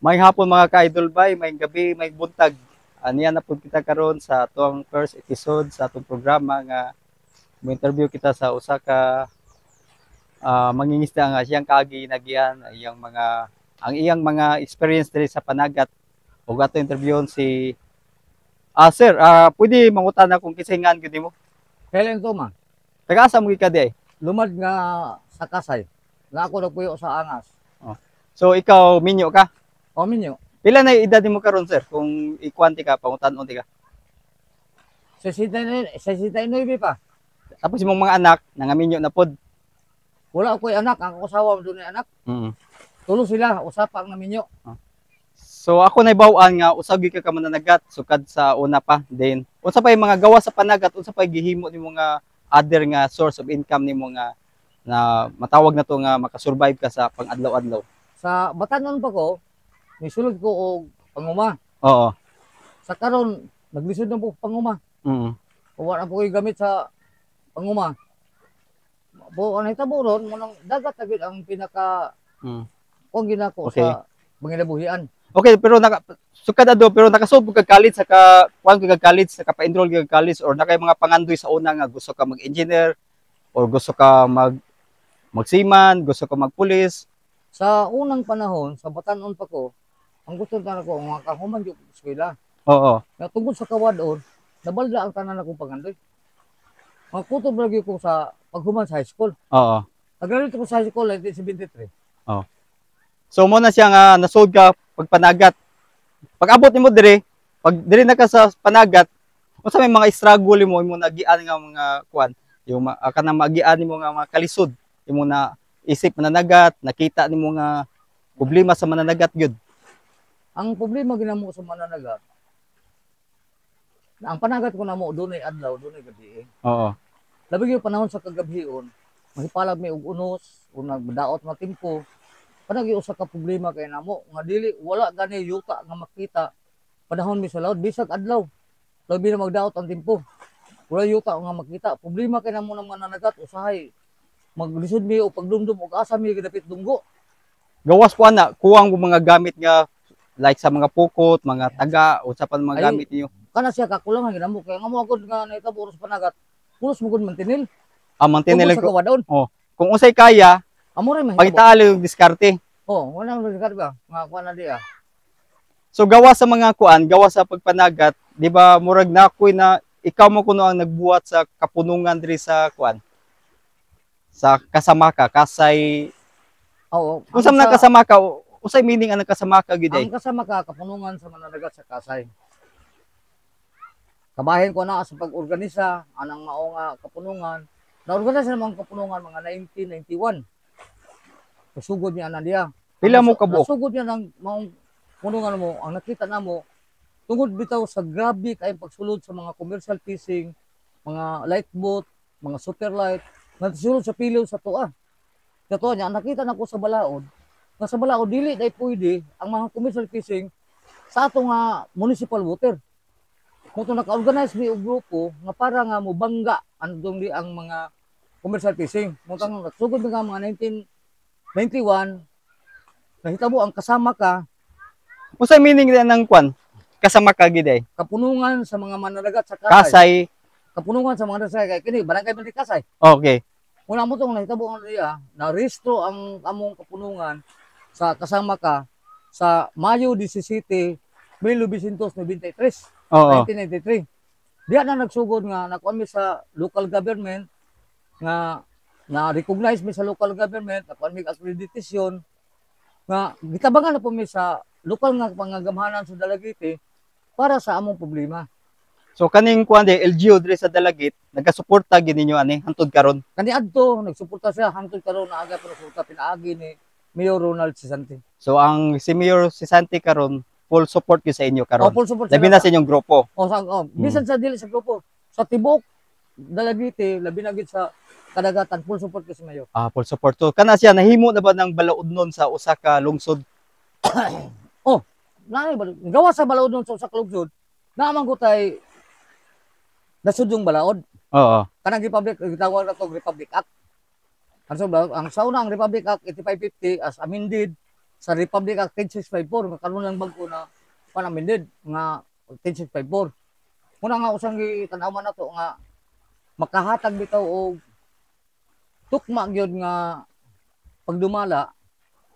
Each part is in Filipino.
May hapon mga ka-idol bay, may gabi, may buntag. Aniya na po kita karon sa atong first episode sa atong programa nga mo interview kita sa usa ka mangingisda nga siyang kaagi nagiyan ang iyang mga experience diri sa panagat ug ato interviewon si sir, pwede mangutan na kung kisingan gyud nimo. Kailan to man? Taga asa mo ka di ay? Lumad nga sa Kasay. Na ako nagpuyo sa Angas. Oh. So ikaw minyo ka? O minyo, Pila na edad nimo karon sir kung ikwanti ka pangutan-on ti ka? 69 pa. Tapos imong mga anak nangaminyo na pod. Wala ako'y anak, ang kasawa mo doon anak. Mm. Tulo sila, usapa ang naminyo. So ako na bawaan nga usag gyud ka mananagat sukad sa una pa. Then unsa pa yung mga gawa sa panagat, unsa pa yung gihimo nimo nga other nga source of income nimo nga na matawag na to nga makasurvive ka sa pang-adlaw-adlaw. Sa Batanon pa ko, nisulod ko og panguma. Oo. Sa karon, naglisod na po panguma. Mm. Wala na po ko'y gamit sa panguma. Po, ang hitabo ron, munang dagat na gyud ang pinaka Mm. kung ginako Okay. sa panginabuhian. Okay, pero sukad ado pero nakasud mo kag college sa kuan kag college sa pa-enroll kag college or nakay mga pangandoy sa una nga gusto ka mag-engineer or gusto ka magsiman, gusto ka magpulis. Sa unang panahon, sa Batanon pa ko, ang gusto na ko, mga kahuman yung eskwela. Oo. Na tungkol sa kawadon, nabalda ang tanan akong pangandoy. Mga kutob lagi ko sa paghuman sa high school. Oo. Nag-graduate ko sa high school 1973. So mo na siya nga nasod ka pagpanagat. Pag abot nimo dire, pag dire na ka sa panagat, unsa may mga struggle mo nagian nga mga kuan, yung kanang magian nimo nga mga kalisod, imo na isip mananagat, nakita nimo nga problema sa mananagat gyud. Ang problema ginamo sa mananagat, na ang panagat ko namo dunay adlaw, dunay gabi. Oo. Labi yung panahon sa kagabhion, mahipalag may og unos, o nagdaot nga timpo, panagi usa ka problema kay namo nga dili wala gani yuta nga makita panahon mi sa laod bisag adlaw. Labi na magdaot ang timpo. Wala yuta nga makita. Problema kay namo nang mananagat usahay maglisod mi o pagdumdum og asa mi gidapit dunggo. Gawas po ana, kuwang mo mga gamit nga like sa mga pukot, mga taga, unsa pa mga Ay, gamit niyo. Kana siya kakulangan ginamo kay nga mo agud nga nahitabo sa panagat. Pulos mo gud mantinil. Mantinil Tungkol sa ko. kawadon. Kung unsay kaya, Amo rin mahitabo. pagitaali yung diskarte. Oh, wala nang karga nga kuan na diya. So gawa sa mga kuan, gawa sa pagpanagat, di ba murag nakoy na ikaw mo kuno ang nagbuhat sa kapunungan diri sa kuan. Sa Kasamaka, Kasay. Oo. Unsa man ang Kasamaka? Usay meaning ang Kasamaka gyud ay? Ang kasama ka kapunungan sa mananagat sa Kasay. Kabahin ko na sa pag-organisa anang mao nga kapunungan. Na-organisa namang kapunungan mga 1991. Kasugod niya na diya. Pila mo kabuok? Nasugod niya ng maong punungan mo, ang nakita namo tungod bitaw sa grabe kay pagsulod sa mga commercial fishing, mga light boat, mga super light, nagsulod sa piliw sa tuwa. Sa tuwa niya, nakita na ko sa balaod, nga sa balaod dili day pwede ang mga commercial fishing sa ato nga municipal water. Kung naka-organize mi og grupo nga para nga mo bangga andong di ang mga commercial fishing. Mutang nagsugod nga mga 1991 nahitabo ang kasama ka Usay meaning din ng kuan? Kasamaka gyud ay? kapunungan sa mga mananagat sa Kasay. Kasay. Kapunungan sa mga mananagat kay kini barangay Manti Kasay. Okay. Una mo tong nahitabo ang diya na rehistro ang among kapunungan sa kasama ka sa Mayo 17, 1993. Oo. 1993. Diya na nagsugod nga nakuha mi sa local government nga na-recognize mi sa local government, nakuha mi accreditation nga gitabangan na po mi sa lokal nga pangagamhanan sa Dalagiti para sa among problema. So kaning kuan di LGU diri sa Dalagit, nagasuporta gid ninyo ani hangtod karon. Kani adto nagsuporta siya hangtod karon na aga pero suporta pinaagi ni Mayor Ronald Sisante. So ang si Mayor Sisante karon full support gyud sa inyo karon. Full support Labi na sa inyong grupo. bisan sa dili sa grupo sa tibok Dalagiti labi na gid sa kadagatan full support ko si Mayor. Full support. So kana siya nahimo na ba ng balaudnon sa usa ka lungsod? Gawa sa balaod nun sa Kalugsod, naman ko tay nasud yung balaod. Oo. Kanang Republic, gitawag na to Republic Act. Ang sa una ang Republic Act 8550 as amended sa Republic Act 10654 nga karon lang bag-o na amended nga 10654. Muna nga usang gitanawan nato nga makahatag bitaw og tukma gyud nga pagdumala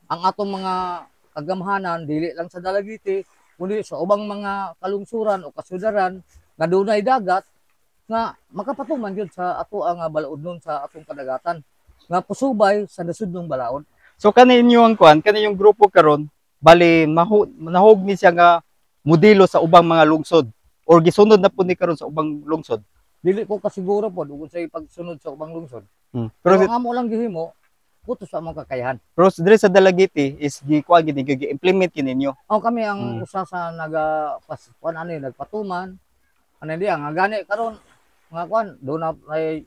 ang atong mga kagamhanan dili lang sa Dalagiti kundi sa ubang mga kalungsuran o kasudaran nga dunay dagat nga makapatuman gyud sa ato ang balaod sa atong kadagatan nga pusubay sa nasudnong balaod. So kaninyo ang kuan, kaniyong grupo karon bali nahog ni siya nga modelo sa ubang mga lungsod or gisunod na po ni karon sa ubang lungsod. Dili ko kasiguro pod ug unsay pagsunod sa ubang lungsod. Pero ang amo lang gihimo putos sa among kakayahan. Pero dire sa Dalagiti is gi-kuan gid gi-implement kininyo. Kami ang usa sa kuan ani nagpatuman. Ano diya nga gani karon nga kuan do na ay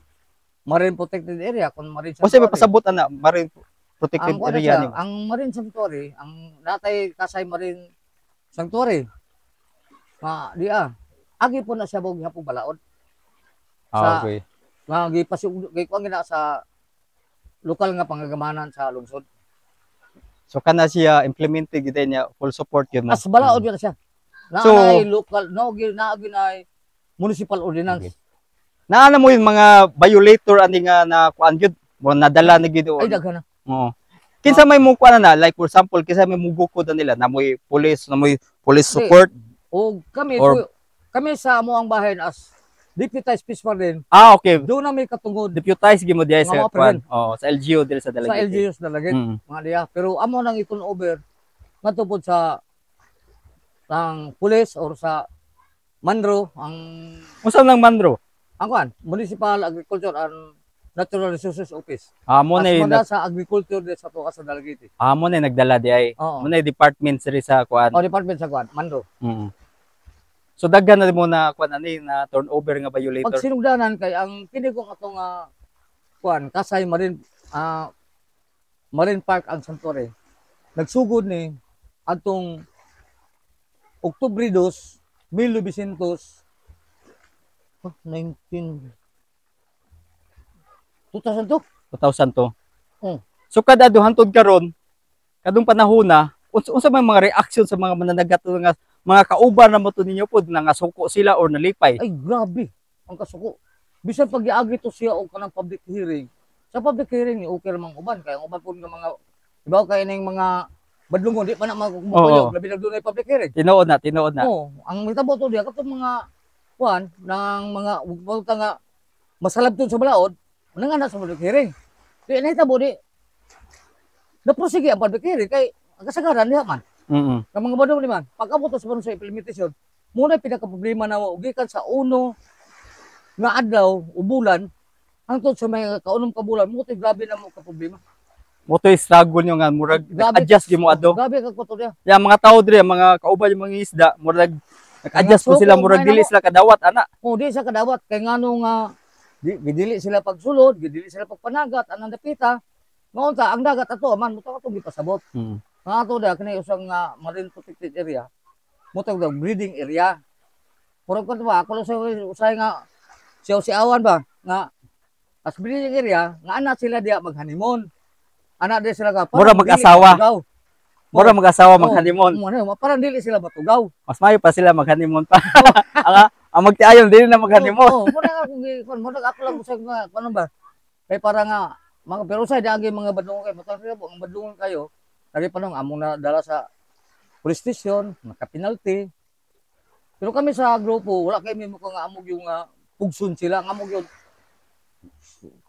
marine protected area kun marine sanctuary. O may pasabot ana marine protected area ni. Ang marine sanctuary, ang natay Kasay Marine Sanctuary. Diya agi po na siya bog hapong balaod. Okay. Nga gipasug kuan gina sa lokal nga pangagamanan sa lungsod. So kana siya implemented gid niya full support yun. As balaod yun na siya. Naay local naagi na municipal ordinance. Okay. Naana mo yung mga violator ani nga na kuan gyud mo nadala ni gid. Ay daghan na. Oo. Kinsa may mo kuan na like for example kinsa may mugukod na nila na moy police support o kami sa amo ang bahin as deputized peace warden. Okay. Doon na may katungod. Deputized gimo diay sa kuan. Sa LGU dili sa Dalagiti. Sa LGU sa Dalagiti. Mga diya. Pero amo nang ikon over matupod sa police or sa Manro ang unsa nang Manro? Ang kuan, Municipal Agriculture and Natural Resources Office. Mo na sa agriculture sa tuwa sa Dalagiti. Mo na nagdala di ay. Mo na department siri sa kuan. Department sa kuan, Manro. So daghan na mo na kuan ani na turnover nga violator. Pag sinugdanan kay ang kini kong atong kuan Kasay Marine Park and Sanctuary. Nagsugod ni atong Oktubre 2, 1900 2002. So kada hantod karon kadung panahona unsa may mga reaction sa mga mananagat nga mga kauban na mo to ninyo pod nga suko sila or nalipay? Ay grabe ang kasuko. Bisan pag giagi to siya og kanang public hearing. Sa public hearing ni okay ra mang uban kay ang uban pod nga mga ibaw kay ning mga badlungon di pa na magkukuyo labi na dunay public hearing. Tinuod na. Ang mitabo to diya katong mga kuan ng mga ugpalta nga masalabton sa balaod nang ana sa public hearing. Di nahitabo di naprosige ang public hearing kay ang kasagaran diha man. Ang mga badong liman pagabot sa sa implementation muna pinaka-problema na gikan sa uno nga adlaw o bulan hangtod sa may kaunom ka bulan mo grabe na mo ka problema. Mo to struggle nyo nga murag adjust gyud mo adto. Grabe ka kuto diha. Ya mga tao dire mga kauban yung mga isda murag nag-adjust po sila murag dili sila kadawat ana. Di sa kadawat kay ngano nga gidili sila pagsulod, gidili sila pagpanagat anang dapita. Ngaon ta ang dagat ato man mo to gipasabot. Nga ato da kani usang marine protected area. Mo to breeding area. Murag ko ba ako sa usay nga si awan ba nga as breeding area nga ana sila diha mag-honeymoon. Ana di sila ka mura mag-asawa. Mura mag-asawa mag-honeymoon. Parang dili sila matugaw. Mas mayo pa sila mag-honeymoon pa. Ang magtiayon dili na mag-honeymoon. Mura ako lang usay nga ano ba? Kay para nga mga pero sa dagi mga badlungon kay matang sila ang badlungon kayo. Lagi pa nung among na dala sa police station, naka-penalty. Pero kami sa grupo wala kay mo ko nga amog yung pugsun sila, nga amog yung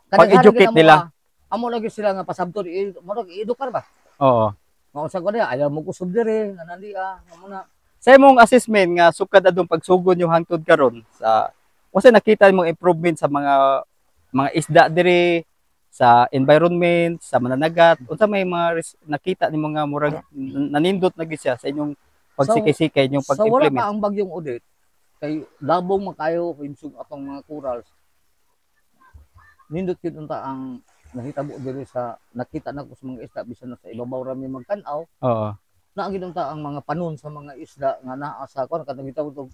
pag-educate nila. Amo lagi sila nga pasabton mo i-edukar ba? Oo. Mao sa ko diha ayaw mo kusog dire nanandi amo na. Sa imong assessment nga sukad adtong pagsugod yung hangtod karon sa unsa nakita imong improvement sa mga isda dire sa environment, sa mananagat, unsa may mga nakita nimo nga murag nanindot na gid siya sa inyong pagsikay-sikay inyong pag-implement? Sa wala pa ang bagyong Odette kay labong makayo imsug atong mga corals. Nindot gid unta ang nakitabo diri sa nakita na ko sa mga isda bisan sa ibabaw ra mi magtan-aw. Oo. Naagid unta ang mga panon sa mga isda nga naa sa kon katong gitawag og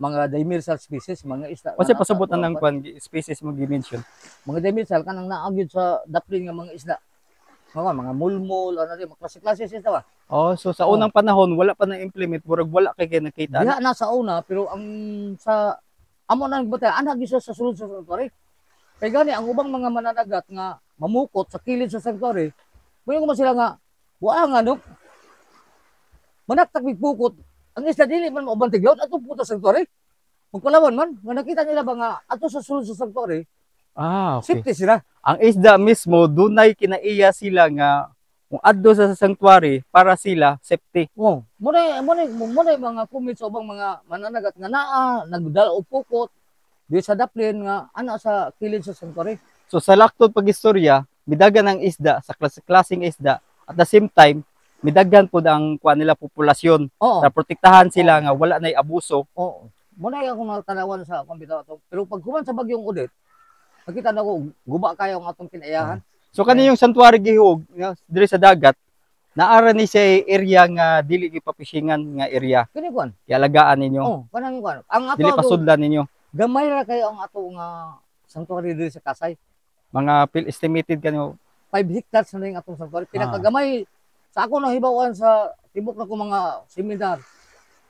mga demersal species, mga isda. Kasi pasabot ng species mo gi-mention. Mga demersal kanang naagid sa daplin nga mga isda. mga mulmul, ano di, mga klase-klase siya ba? Oh, so sa unang panahon wala pa na implement, murag wala kay nakita Diha na. na sa una, pero ang sa amo na nagbutay, anak gisa sa sulod sa sanctuary. Kay gani ang ubang mga mananagat nga mamukot sa kilid sa sanctuary, mo ko sila nga wa nga no, manaktak pukot. Ang isla dili man maubang tiglon ato puta sa sanctuary. Magpalawan man, nga nakita nila ba nga ato sa sulod sa sanctuary, Ah, okay. safety sila. Ang isda mismo dunay kinaiya sila nga kung adto sa sanctuary para sila safety. Oh, muna mga comments sa ubang mga mananagat nga naa nagdala og pukot di sa daplin nga ana sa kilid sa sanctuary. So sa laktod pagistorya, midagan ang isda sa klaseng isda at the same time midaghan pud ang kuan nila populasyon Oo. para protektahan sila nga wala nay abuso. Oo. Muna yung akong natanawan sa kumpita to. Pero pag human sa bagyong Odette, nakita na ko guba kayo ang atong kinayahan. So kani yung sanctuary gihug nga diri sa dagat, naara ni sa area nga dili gipapishingan nga area. Kini kuan. Ialagaan ninyo. Oh, kanang kuan. Ang ato Dili pasudlan ninyo. gamay ra kayo ang ato nga sanctuary diri sa Kasay. Mga estimated kanyo 5 hectares na yung atong sanctuary. Pinakagamay sa ako nahibawan sa tibok na ko mga seminar.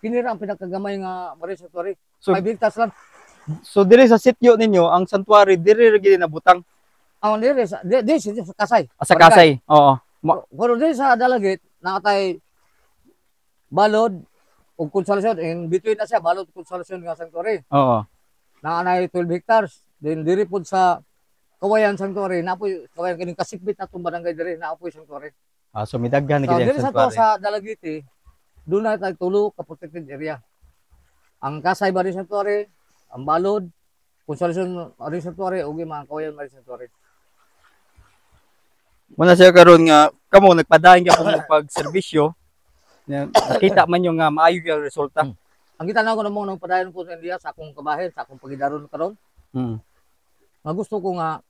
Kini ra ang pinakagamay nga marine sanctuary. So 5 hectares lang. so diri sa sitio ninyo ang sanctuary diri ra gid nabutang Ang diri sa sa Kasay. sa Kasay. Oo. Pero diri sa Dalagit nakatay balod ug konsolasyon in between na siya balod ug konsolasyon nga sanctuary. Oo. Naanay 12 hectares. Then diri pud sa Kawayan Sanctuary, napoy kawayan kining kasikbit na tong barangay diri, naapoy sanctuary. So midaghan So gid diri ang sa to sanctuary. sa Dalagiti, doon na tayo tulo ka protected area. Ang Kasay Marine Sanctuary, ang Balod, Consolation Marine Sanctuary, ug mga Kawayan Marine Sanctuary. Muna siya karon nga kamo nagpadayon ka pag pagserbisyo. Nakita man yung nga maayo yung resulta. Ang kita na ko namong nang padayon ko sa India sa akong kabahin, sa akong pagidaron karon. Nga gusto ko nga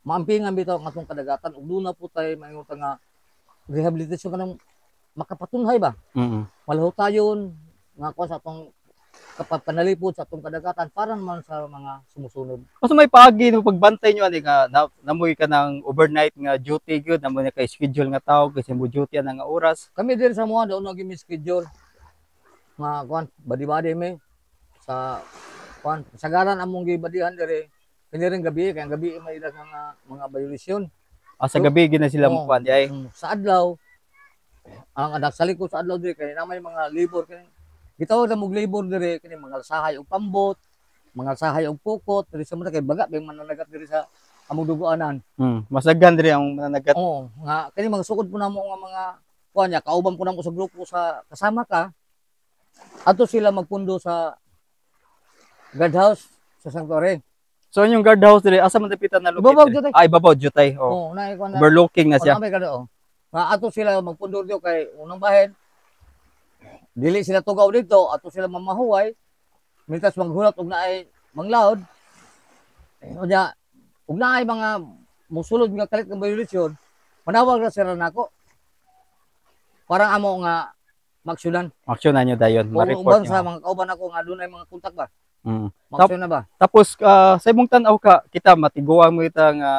maampingan bitaw ang atong kadagatan ug doon na po tayo maingon nga rehabilitasyon kanang makapatunhay ba? Malahutayon nga ko sa atong kapapanalipod sa atong kadagatan para naman sa mga sumusunod. Mas may paagi no pagbantay nyo ani nga namoy ka ng overnight nga duty gyud, namoy na kay schedule nga tao kasi mo duty na nga oras. Kami din sa mga doon nag schedule nga kuan badi-badi mi sa kuan sagaran among gibadihan dire kini rin gabi kay ang gabi may ilang mga violasyon. Sa gabi gid na sila mo kuan di ay. Sa adlaw ang anak sa likod sa adlaw dire kay na may mga labor kay gitaw na mog labor dire kini mga sahay og pambot, mga sahay og pukot diri sa mga kay baga may mananagat diri sa among dugoanan. Mas daghan diri ang mananagat. Oo, nga kini mga sukod po namo nga mga kuan nya kauban po namo sa grupo sa kasama ka. Ato sila magpundo sa guardhouse sa sanctuary. So yung guardhouse diri asa man dapitan na Ibabaw located? jutay. Ay babaw jutay. Oo, na ikuan na. Overlooking na siya. Nga ato sila magpundo dito kay unang bahin. Dili sila tugaw dito, ato sila mamahuway. Mitas maghulat og naay manglaod. Unya, ug naay mga musulod nga kalit nga violasyon, manawag ra sila nako. Parang amo nga maksyonan. Aksyonan nyo dayon, Ma-report ma-report sa nyo. mga kauban ako nga dunay mga kontak ba. Mm. Maksyon na ba? Tapos sa imong tan-aw ka, kita matiguang mo kita nga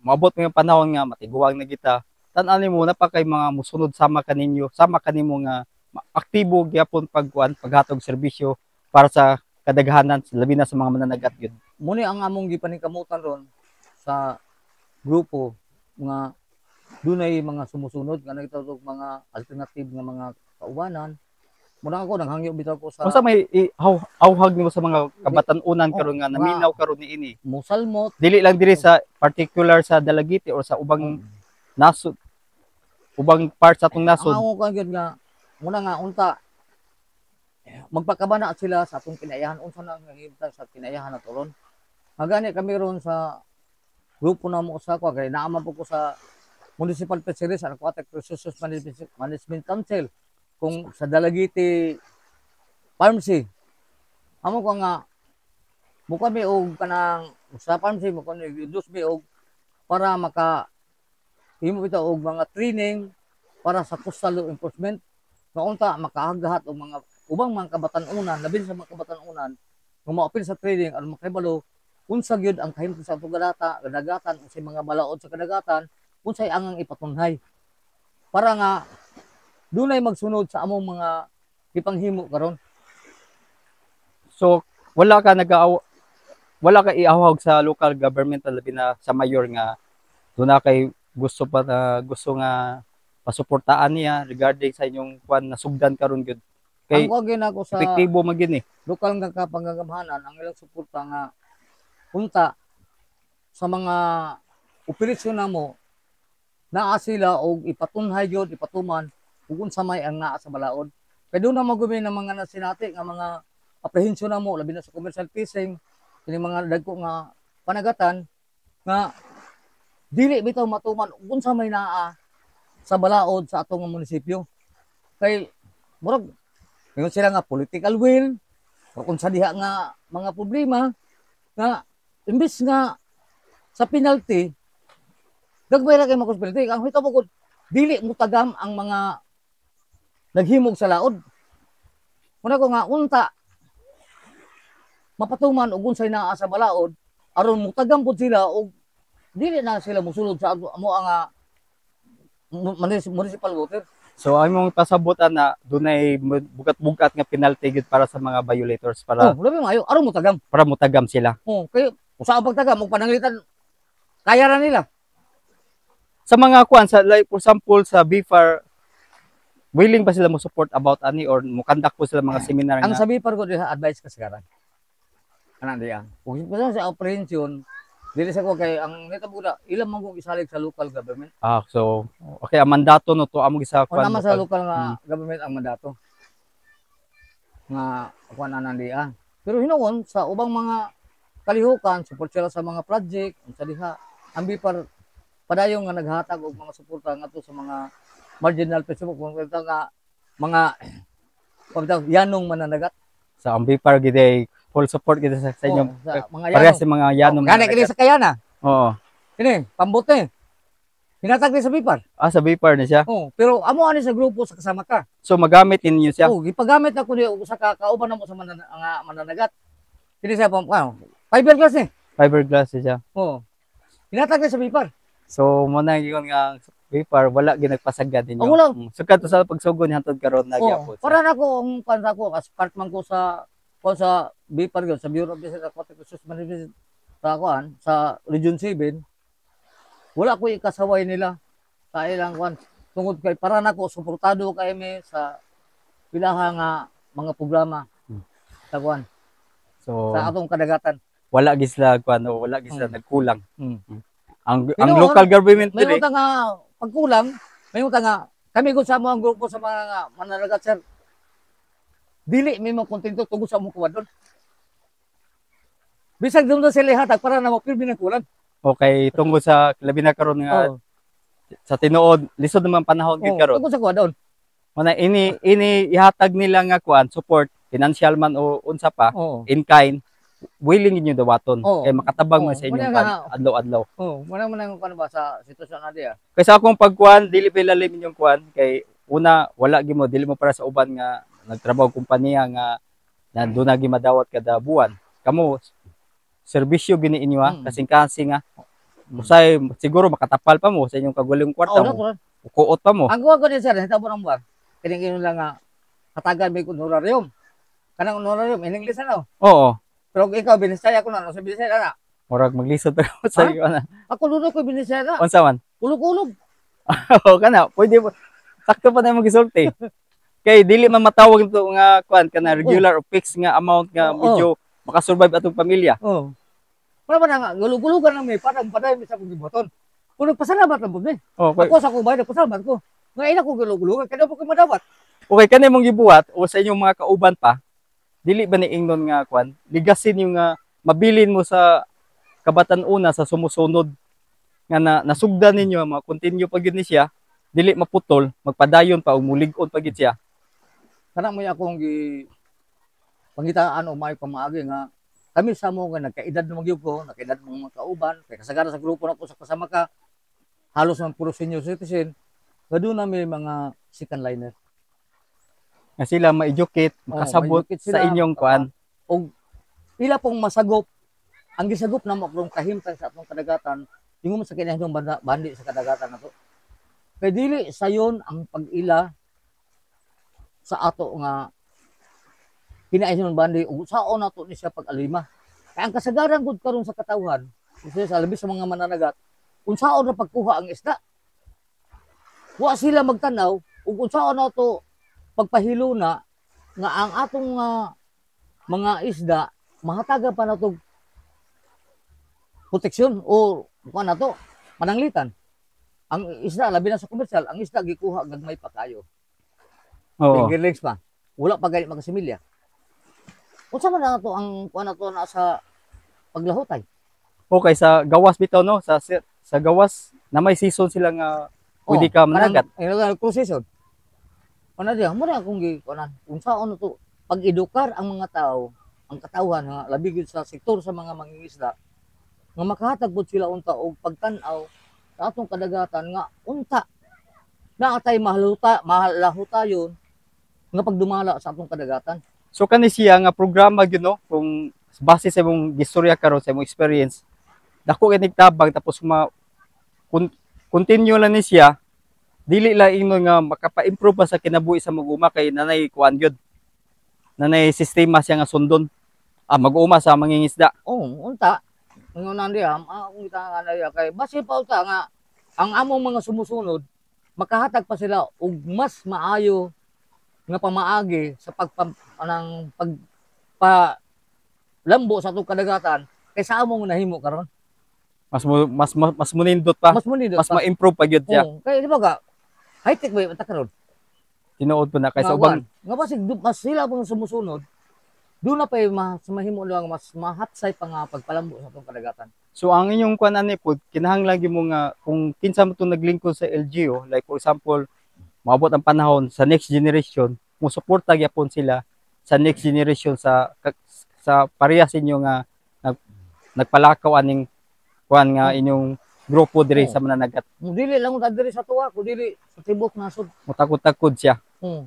maabot mo yung panahon nga matiguang na kita. Tan-an mo na pa kay mga musunod sama kaninyo, sama kanimo nga aktibo gyapon pagkuan, paghatog serbisyo para sa kadaghanan, labi na sa mga mananagat gyud. Muni ang among gipaningkamutan ron sa grupo nga dunay mga sumusunod nga nagtawag mga alternative nga mga kaubanan. Muna ako nanghangyo bitaw ko sa Unsa may awhag nimo sa mga kabatan-unan karon nga naminaw karon niini? Musalmot. Dili lang diri sa particular sa Dalagiti or sa ubang nasod, ubang part sa atong nasod. Ang ako gyud nga muna nga unta magpakabana sila sa atong kinayahan unsa na nga himtang sa kinayahan nato ron. Magani kami ron sa grupo na mo sa ko kay naama po ko sa Municipal Fisheries and Aquatic Resources Management Council kung sa Dalagiti Pharmacy. Amo ko nga buka mi og kanang sa pharmacy mo kun dos mi og para maka himo bitaw og mga training para sa coastal law enforcement nga unta makahaghat og mga ubang mga kabatan-unan labi sa mga kabatan-unan nga maapil sa training aron makahibalo unsa gyud ang kahimtang sa atong kadagatan unsay mga balaod sa kadagatan unsay angang ipatunhay para nga dunay magsunod sa among mga ipanghimo karon. So wala ka iahawag sa local government labi na sa mayor nga doon na kay gusto nga pasuportaan niya regarding sa inyong kwan nasugdan karon gyud kay Ang wagin ako sa epektibo man gyud ni. lokal nga kapanggagamahanan ang ilang suporta nga punta sa mga operasyon namo naa sila og ipatunhay gyud ipatuman ug unsa may ang naa sa balaod. Kay doon na magumi ng mga nasinati nga mga apprehensyon namo labi na sa commercial fishing kini mga dagko nga panagatan nga dili bitaw matuman ug unsa may naa sa balaod sa atong munisipyo. Kay murag ngayon sila nga political will o kung sa diha nga mga problema nga imbis nga sa penalty dagbay ra kay makos penalty ang hitabo ko dili mo tagam ang mga naghimog sa laod. Muna ko nga unta mapatuman og unsay naa sa balaod aron mo tagam pud sila og dili na sila mosulod sa amo nga municipal water. So among pasabutan na dunay bugat-bugat nga penalty gid para sa mga violators para labi maayo aron mo tagam. para mutagam sila. Kay usa ang pagtagam og pananglitan kaya ra nila. Sa mga kwan sa like for example sa BFAR willing ba sila mo support about ani or mo conduct po sila mga seminar Ang nga sabi par ko diha advice kasagaran. Ana diya. Kung sa apprehension dili sa ko kay ang nitabo na ilang man kong isalig sa local government. so okay ang mandato no to among isa O naman sa local. local nga government ang mandato. Nga kuan anan diya. Pero hinuon sa ubang mga kalihukan support sila sa mga project sa diha ambi par padayon nga naghatag og mga suporta ngadto sa mga marginal people kung nga mga pagdaw yanong mananagat Sa ang BFAR gid ay full support gid sa inyong sa mga parehas yanong. sa mga yanong. Gani kini sa kayana. Oo. Kini pambote. Hinatag ni sa bipar. Sa BFAR na siya. Pero amo ani sa grupo sa kasama ka. So magamit ninyo siya. Gipagamit ako ni usa ka kauban namo sa mananagat. Kini sa fiberglass ni. Fiberglass siya. Hinatag ni sa bipar. So mo na gyud nga BFAR wala gyud nagpasagad ninyo. Wala. So kadto sa pagsugod ni hantod karon nagyapon. Para nako ang pansa ko as part man ko sa BFAR sa Bureau of Business Aquatic Resource Management sa Region 7. Wala ko ikasaway nila sa ilang kwan tungod kay para nako suportado kay mi sa pilaha nga mga programa sa kwan So sa atong kadagatan. wala gid sila kwan o wala gid sila nagkulang. Ang Pero, local government May dili utang nga pagkulang, may utang nga kami gud sa mo ang grupo sa mga mananagat sir. Dili may mga kontento tungod sa among kuwadon. Bisag doon sila hatag para na mapirmi ng kulang. okay tungod sa labi na karon nga sa tinuod lisod naman panahon gid karon. Tungod sa kuwadon. Mana ini ihatag nila nga kuan support financial man o unsa pa in kind willing inyo dawaton kay makatabang man sa inyong adlaw-adlaw. Muna ang kuan ba sa sitwasyon na diya. Kay sa akong pagkuan dili pa lalim inyong kuan kay una wala gyud mo dili mo para sa uban nga nagtrabaho kompanya nga nandoon na gyud madawat kada buwan. Kamo serbisyo gini inyo kasing-kasing nga usay siguro makatapal pa mo sa inyong kagulong kwarta mo. Kuot pa mo. Ang kuha ko din sir, hitabo ng buwan. Kining lang nga hatagan may honorarium. Kanang honorarium in English ano? Oo. Pero ikaw binisaya ko na sa binisaya na. Murag maglisod pa ko sa iyo na. Ako lulo ko binisaya na. Unsa man? Kulog-kulog. Oo kana, pwede mo sakto pa na mo gisulti. Kay dili man matawag ito nga kuan kana regular o fixed nga amount nga medyo makasurvive atong pamilya. Para ba nga gulug-gulugan lang may parang paday mi sa pagbuton. Kuno pasalamat lang pud ni. Okay. Ako sa ko bayad pasalamat ko. Nga ina ko gulug-gulugan kada ko madawat. Okay kani mong gibuhat o sa inyong mga kauban pa. Dili ba ni ingnon nga kuan? Ligasin yung nga mabilin mo sa kabatan una sa sumusunod nga nasugdan ninyo mga continue pag ni siya dili maputol magpadayon pa ug mulig-on pag siya. Kana mo akong pangitaan o may pamaagi nga kami sa mo nga nagkaedad na magyug ko, nagkaedad mga kauban, kay kasagaran sa grupo na ko sa kasama ka, halos ng puro senior citizen, doon na may mga second liner. Nga sila ma-educate, makasabot sa inyong kuan. O ila pong masagop, ang gisagop na mo kung kahimtang sa atong kadagatan, ingon sa kinahanglang bandi sa kadagatan nato. Kay dili sayon ang pag-ila sa ato nga kinahanglan bandi ug saon nato ni siya pag-alima. Kay ang kasagaran gud karon sa katawhan, sa labi sa mga mananagat, unsaon na pagkuha ang isda. Wa sila magtanaw ug unsaon nato pagpahilo na nga ang atong mga isda mahatagan pa nato proteksyon o kuan nato mananglitan. Ang isda labi na sa komersyal, ang isda gikuha gagmay pa kayo. Oo. Fingerlings pa. Wala pa gani magasimilya. Unsa man nato ang kuan nato na sa paglahutay? Okay, sa gawas bitaw no, sa gawas na may season sila nga pwede ka managat. Cruise season. Ano diya, mo na akong gikuanan. Unsaon nato pag-edukar ang mga tao, ang katawhan nga labi gyud sa sektor sa mga mangingisda nga makahatag pud sila unta og pagtan-aw sa atong kadagatan nga unta na atay mahalahutayon nga pagdumala sa atong kadagatan. So kani siya nga programa gyud no, kung base sa imong gistorya karon sa imong experience, dako kay tabang tapos continue lang ni siya, dili lang ingon nga makapa-improve pa sa kinabuhi sa mag-uma kay nanay kuan gyud. Nanay sistema siya nga sundon. Mag-uma sa mangingisda. Unta ngonan diha, ang kita nga kay base pa unta nga ang among mga sumusunod makahatag pa sila og mas maayo nga pamaagi sa lambo sa atong kadagatan kaysa among nahimo karon. Mas munindot pa. Mas munindot mas ma-improve pa gyud siya. Kay di ba ka high tech ba ta karon? Tinuod pa na kaysa ubang nga basig mas sila pang sumusunod. Doon na pa mas mahimo lang mas mahapsay pa nga pagpalambo sa atong kadagatan. So ang inyong kuan ani pod kinahanglan gyud mo nga kung kinsa mo tong naglingkod sa LGU, like for example, maabot ang panahon sa next generation, mo suporta gyapon sila sa next generation sa parehas inyo nga nagpalakaw aning kuan nga inyong grupo diri sa mananagat. Dili lang unta diri sa tuwa, ko dili sa tibok nasod. Mutakod-takod siya.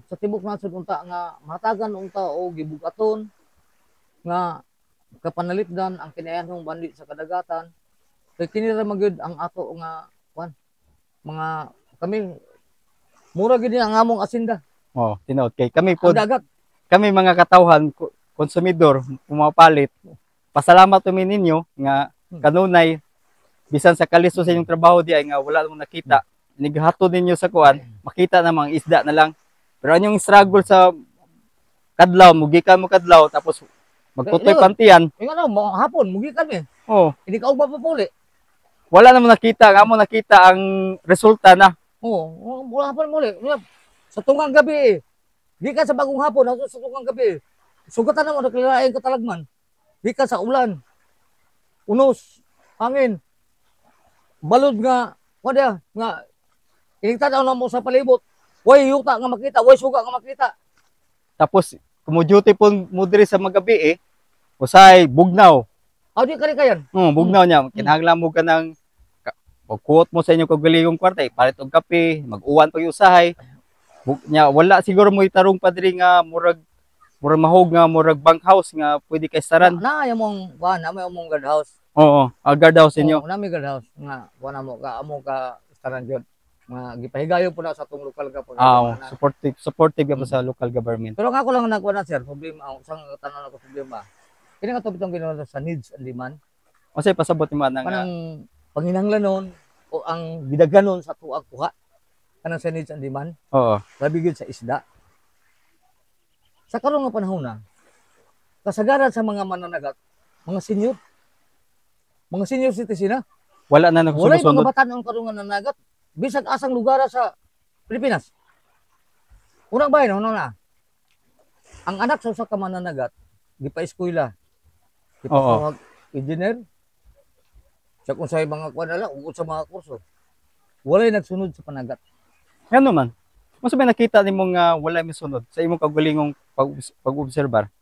Sa tibok nasod unta nga mahatagan unta o gibugaton nga kapanalipdan ang kinahanglang bandi sa kadagatan. Kay kini ra magyud ang ato nga kuan mga kami mura gid ang among asinda. Tinuod kay kami pod. Dagat. Kami mga katawhan konsumidor pumapalit. Pasalamat kami ninyo nga kanunay bisan sa kalisto sa inyong trabaho di ay nga wala mo nakita. Nighatod ninyo sa kuan, makita namang isda na lang. Pero anyong struggle sa kadlaw, mugikan mo kadlaw tapos magtutoy pantiyan. Ingon mo hapon mugi kami. Hindi ka og mapapuli. Wala namang nakita, amo nakita ang resulta na. Wala hapon muli. Sa tungang gabi di ka sa bagong hapon, sa tungang gabi. Sugatan na mo naglalaing katalagman. Di ka sa ulan. Unos, hangin. Balod nga, wala nga iligtanaw na mo sa palibot. Way yuta nga makita, way suga nga makita. Tapos kumuduty po mo diri sa magabi usay bugnaw. Di kani kayan. Bugnaw niya. Kinahanglan mo ka ng pagkuot mo sa inyong kagaligong kwarta, palit og kape, mag-uwan pag usahay. Wala siguro mo itarong pa diri nga murag mahog nga murag bank house nga pwede kay saran. Na mong kuan, na mong guard house. Guard house inyo. Na may guard house nga kuan mo ka saran jud. Nga gipahigayon po na sa atong lokal government. Supportive ka sa local government. Pero nga ako lang nagkuan na sir, problema ang sang tanan ako problema. Kini nga to bitong ginawa sa needs and demand. Unsay pasabot ni man kanang panginahanglanon o ang gidaganon sa tuag kuha. Kanang sa needs and demand. Labi gyud sa isda. Sa karon nga panahon na kasagaran sa mga mananagat, mga senior citizen na. Wala na nagsusunod. Wala mga batan ang karon nga nanagat bisag asang lugar sa Pilipinas. Unang bayan na. Ang anak sa usa ka mananagat gipa-eskwela. Gipatawag engineer. Sa kung sa mga kuan ala ug sa mga kurso. Walay nagsunod sa panagat. Ngano man? Mas may nakita nimo nga wala mi sunod sa imong kagulingong pag-obserbar.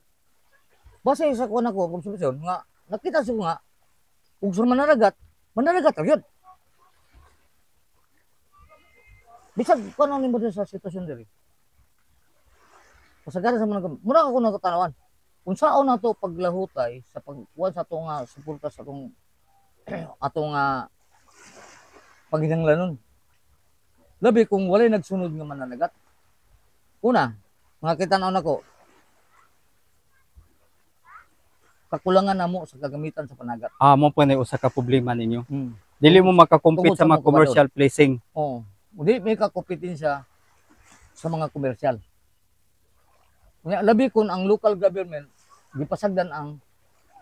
Base sa kuan ako obserbasyon nga nakita ko nga ug sa mananagat ra gyud. Bisag kuan nimo sa sitwasyon diri. Kasagaran sa mananagat, mura ako nakatanawan. Unsaon nato paglahutay sa pagkuan sa atong suporta sa atong paghinanglanon. Labi kung walay nagsunod nga mananagat. Una, mga kita-naon nako, kakulangan namo sa kagamitan sa panagat. Mo po na usa ka problema ninyo. Hmm. Dili mo makakompete Tungod sa sa mga mga commercial placing. Oo. Hindi may kakompetensya sa mga komersyal. Labi kung ang local government gipasagdan ang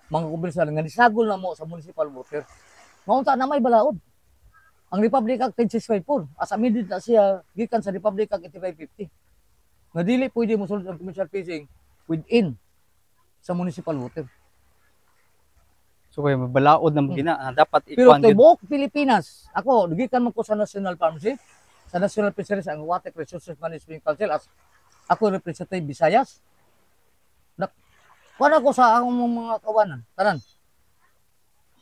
mga komersyal nga nisagol na mo sa municipal water. Maunta na may balaod. Ang Republic Act 10654 as amended na siya gikan sa Republic Act 8550. Nga dili pwede mo sulod ang commercial fishing within sa municipal water. So kay mabalaod na mo gina dapat Pero ikuan gyud. tibuok Pilipinas, ako gikan man ko sa National Pharmacy, sa National Fisheries and Water Resources Management Council as ako representative Visayas. Para ko sa akong mga kawanan, tanan.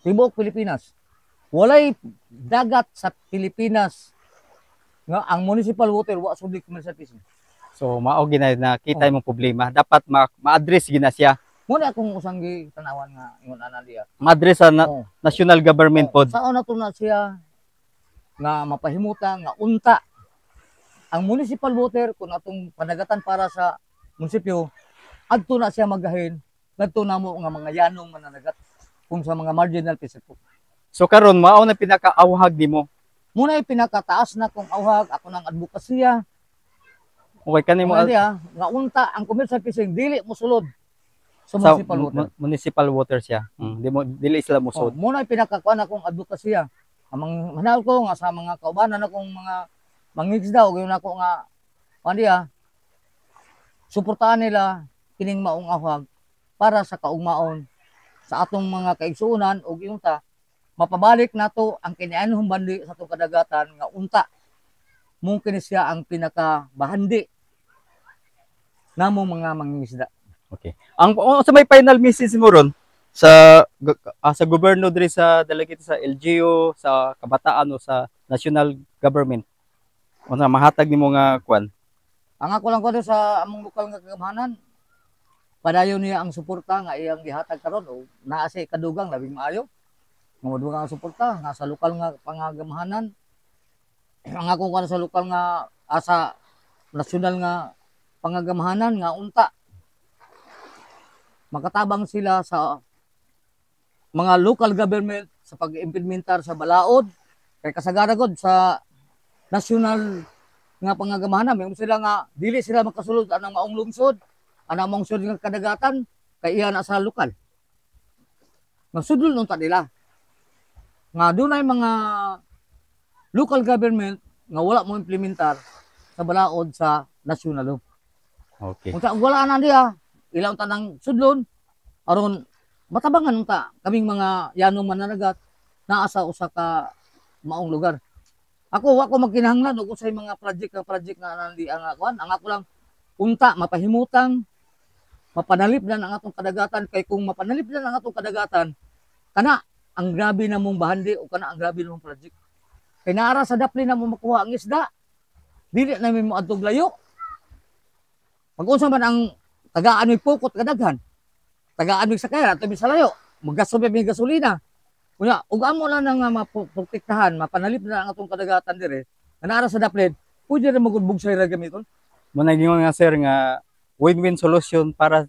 Tibuok Pilipinas. Walay dagat sa Pilipinas nga ang municipal water wa sudi commercial fishing. So mao gina na kita imong problema. Dapat ma-address gina siya. Muna akong usang tanawan nga ingon ana diya. Ma-address sa national government pod. Sao na to na siya nga mapahimuta nga unta ang municipal water kung atong panagatan para sa munisipyo adto na siya magahin ngadto na mo nga mga yanong mananagat kung sa mga marginal fishery. So karon mao na pinakaawhag nimo. Muna ay pinakataas na kong awhag ako ng advokasya. Okay kanimo Nga unta ang commercial fishing dili mosulod sa sa municipal water. Municipal water siya. Dili sila musod. Muna ay pinakakuan akong advokasya. Amang manal ko nga sa mga kaubanan akong mga mangingisda o gayon ako nga suportahan nila kining maong awhag para sa kaugmaon sa atong mga kaigsuonan o giyunta mapabalik nato ang kinianhong bandi sa atong kadagatan nga unta mungkin siya ang pinakabahandi namong mga mangingisda. Okay. Ang sa may final message mo ron sa gobyerno diri sa delegate sa LGU, sa kabataan o sa national government. Unsa mahatag nimo nga kwan? Ang ako lang ko sa among lokal nga kagamahanan padayon niya ang suporta nga iyang gihatag karon o naa si kadugang labing maayo. Mga dugang ang suporta nga sa lokal nga pangagamahanan. Ang ako kan sa lokal nga sa nasyonal nga pangagamahanan nga unta makatabang sila sa mga local government sa pag-implementar sa balaod kay kasagaran gud sa nasyonal nga pangagamahanan may sila nga dili sila makasulod anang maong lungsod anang maong sud nga kadagatan kay iya na sa lokal nga sudol nung ta nila nga dunay mga local government nga wala mo implementar sa balaod sa nasyonal. Okay. Kung wala na diya ilaw tanang sudlon aron matabangan unta kaming mga yanong mananagat naa sa usa ka maong lugar. Ako magkinahanglan og usay mga project nga nandi ang akuan ang ako lang unta mapahimutang mapanalipdan ang atong kadagatan kay kung mapanalipdan ang atong kadagatan kana ang grabe na mong bahandi o kana ang grabe na mong project. Kay naara sa dapli na mo makuha ang isda. Dili na mo adtong layo. Pag-unsa man ang tagaan may pukot kadaghan. Tagaan may sakay ato sa layo. Maggasto may gasolina. Kunya, ug amo lang nga maprotektahan, mapanalip na ang atong kadagatan dire. Naara sa daplin, pwede ra magbugsay ra gamiton. Mo naging nga sir nga win-win solution para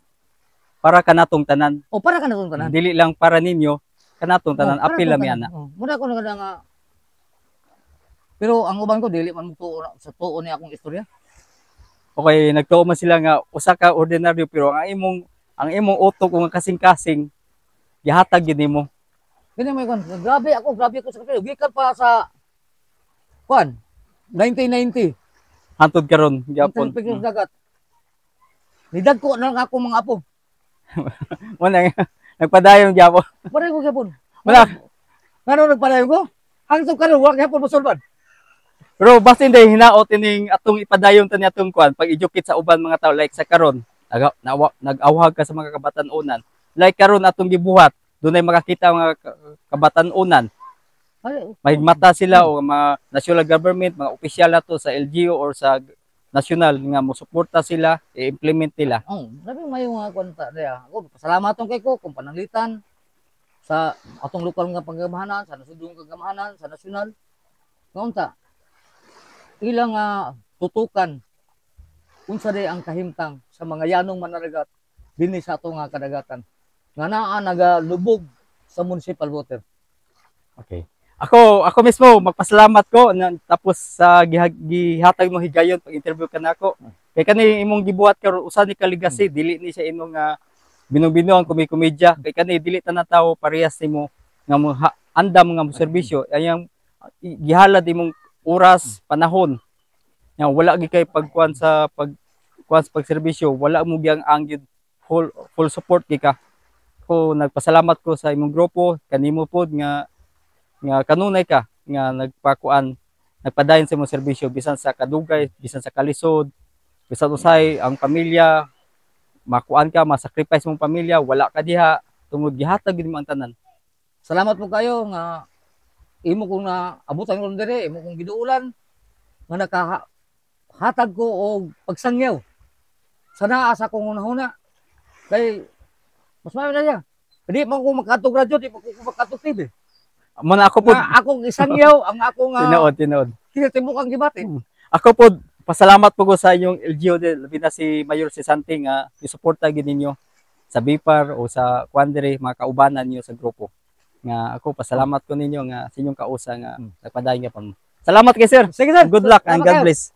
kanatong tanan. O para ka natong tanan. Dili lang para ninyo kanatong tanan apil lami ana. Muna ko na nga pero ang uban ko dili man tuo sa tuo ni akong istorya. Okay, nagtuo man sila nga usa ka ordinaryo pero ang imong utok nga kasing-kasing gihatag gid nimo. Kini may kon, grabe ako sa kapil. Gikan pa sa 1990. Hantod karon gyapon. Pagpigil dagat. Nidag ko na ako mga apo. Mo nagpadayon gyapon. Pare ko gyapon. Wala. Ngano nagpadayon ko? Hangtod karon wa gyapon mosulban. Pero basta hindi hinaot ining atong ipadayon tani atong kwan pag ijukit sa uban mga tao like sa karon nag-awhag ka sa mga kabatan-unan. Like karon atong gibuhat, dunay makakita mga kabatan-unan. May mata sila o mga national government, mga opisyal nato sa LGU or sa national nga mo suporta sila, i-implement nila. Sabi may mga kwanta diya. Ako pasalamaton kay ko kung pananglitan sa atong lokal nga pagamahanan, sa nasudong kagamahanan, sa nasyonal. Kaunta, ilang tutukan unsa day ang kahimtang sa mga yanong mananagat dinhi sa ato nga kadagatan nga naa nagalubog sa municipal water. Okay. Ako mismo magpasalamat ko tapos sa gihatag mo higayon pag interview ka nako. Kay kani imong gibuhat karon usa ni kaligasi dili ni siya imong binong-binong komedya. Kay kani dili tanan tawo parehas nimo nga andam nga mo serbisyo. Ayang gihalad imong oras, panahon. Nga wala gi kay pagkuan sa pagserbisyo, wala mo gyang angyud full support gi ka. Ko nagpasalamat ko sa imong grupo kanimo pod nga kanunay ka nga nagpadayon sa imong serbisyo bisan sa kadugay, bisan sa kalisod, bisan usay ang pamilya makuan ka, masacrifice mong pamilya, wala ka diha tungod gihatag gid mo ang tanan. Salamat mo kayo nga imo kong naabutan ko dire, imo kong giduulan nga nakahatag ko og pagsangyaw. Sana asa kong hunahuna kay mas maayo na siya. Di man ko makatog radyo, di man ko makatog TV. Muna ako pod Akong isangyaw ang akong tinuod. tinatibukang gibati. Ako pod pasalamat po ko sa inyong LGU labi na si Mayor si Santi nga isuporta gid ninyo sa BIPAR o sa Quandre mga kaubanan niyo sa grupo. Nga ako pasalamat ko ninyo nga sa inyong kausa nga nagpadayon nga pa mo. Salamat kay sir. Sige sir. Good luck and God bless.